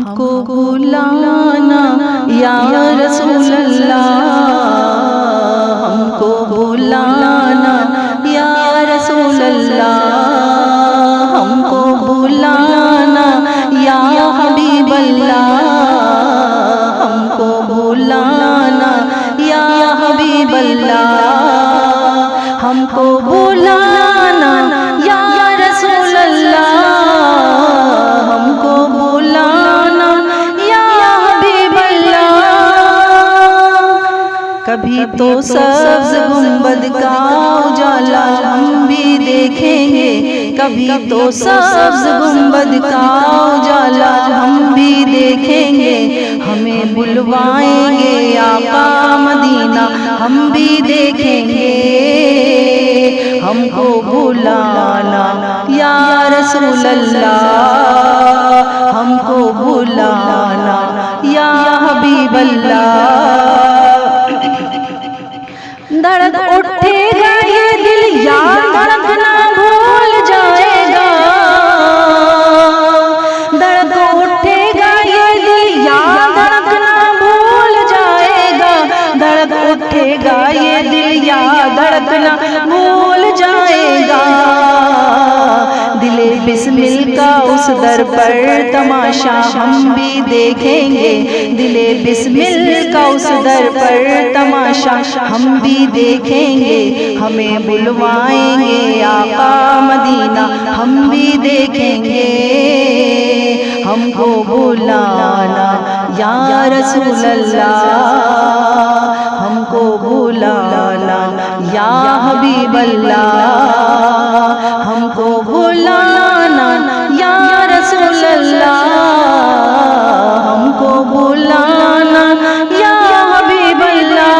کو بلانا یا رسول اللہ، ہم کو بلانا یا رسول اللہ، ہم کو بلانا یا حبیب اللہ، ہم کو بلانا یا حبیب اللہ، ہم کو بلانا یا رسول اللہ، ہم کو بلانا یا حبیب اللہ۔ کبھی تو سبز گنبد کا اجالا ہم بھی دیکھیں گے، کبھی تو سبز گنبد کا اجالا ہم بھی دیکھیں گے، ہمیں بلوائیں گے آقا مدینہ ہم بھی دیکھیں گے، ہم کو بلانا یا رسول اللہ، ہم کو بلانا یا حبیب اللہ۔ دھڑک اٹھے گا یہ دل یا دھڑکنا بھول جائے گا، دھڑک اٹھے گا یہ دل یا دھڑکنا بھول جائے گا، دھڑک اٹھے گا یہ دل یا دھڑکنا بھول جائے گا، دل بسمل کا اس در پر تماشا ہم بھی دیکھیں گے، دل بسمل کا اس در پر تماشا ہم بھی دیکھیں گے، ہمیں بلوائیں گے آقا مدینہ ہم بھی دیکھیں گے، ہم کو بلانا یا رسول اللہ، ہم کو بلانا یا حبیب اللہ، ہم کو بلانا یا رسول اللہ، ہم کو بلانا یا حبیب اللہ۔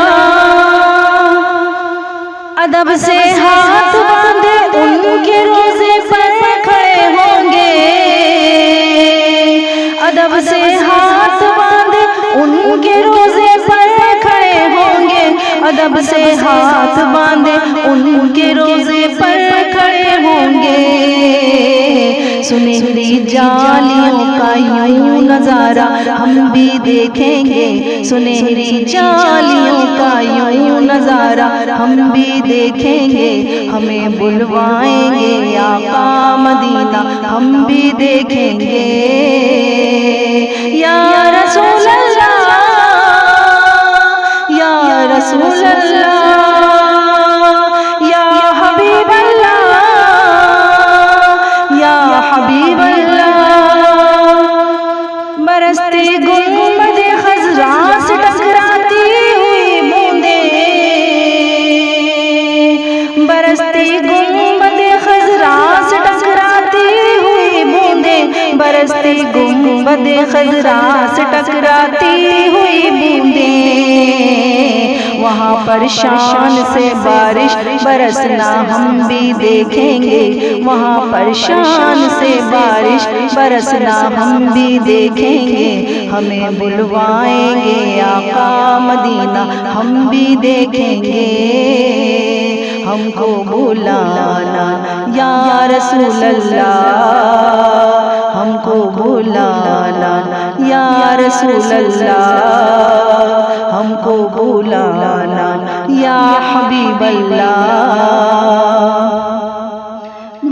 ادب سے ہاتھ باندھے ان کے روزے پر کھڑے ہوں گے، ادب سے ہاتھ باندھے ان کے روزے پر کھڑے ہوں گے، ادب سے ہاتھ باندھے ان کے روزے پر کھڑے ہوں گے، سنہری جالیوں کا یوں نظارہ ہم بھی دیکھیں گے، سنہری جالیوں کا یوں نظارہ ہم بھی دیکھیں گے، ہمیں بلوائیں گے آقا مدینہ ہم بھی دیکھیں گے، یا رسول اللہ یا رسول اللہ یا حبیب اللہ یا حبیب اللہ۔ برستے گنبد خضرا سے ٹکراتی ہوئی بوندیں، برستے گنبد خضرا سے ٹکراتی ہوئی بوندیں، برستے گنبد خضرا سے ٹکراتی ہوئی بوندیں، وہاں پر شان سے بارش برسنا ہم بھی دیکھیں گے، وہاں پر شان سے بارش برسنا ہم بھی دیکھیں گے، ہمیں بلوائیں گے آقا مدینہ ہم بھی دیکھیں گے، ہم کو بلانا یا رسول اللہ، ہم کو بلانا یا رسول اللہ، ہم کو بلانا یا حبیب اللہ۔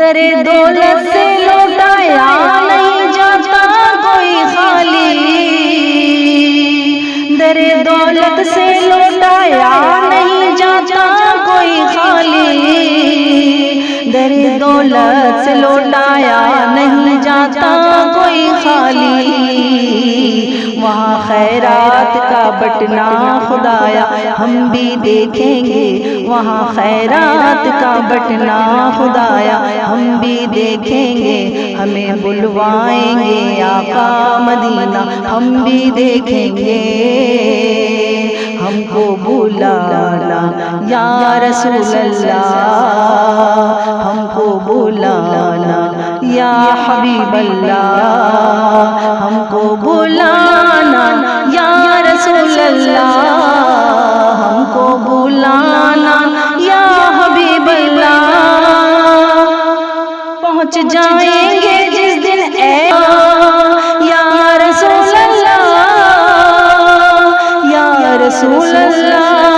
در دولت سے لوٹایا نہیں جاتا کوئی خالی، در دولت سے لوٹایا نہیں جاتا کوئی خالی، در دولت سے لوٹایا نہیں جاتا کوئی خالی، وہاں خیرات کا بٹنا خدایا ہم بھی دیکھیں گے، وہاں خیرات کا بٹنا خدایا ہم بھی دیکھیں گے، ہمیں بلوائیں گے آقا مدینہ ہم بھی دیکھیں گے، ہم کو بلانا یا رسول اللہ، ہم کو بلانا یا حبیب اللہ، ہم کو بلانا یا رسول اللہ، ہم کو بلانا یا حبیب اللہ۔ پہنچ جائیں گے جس دن اے یا رسول اللہ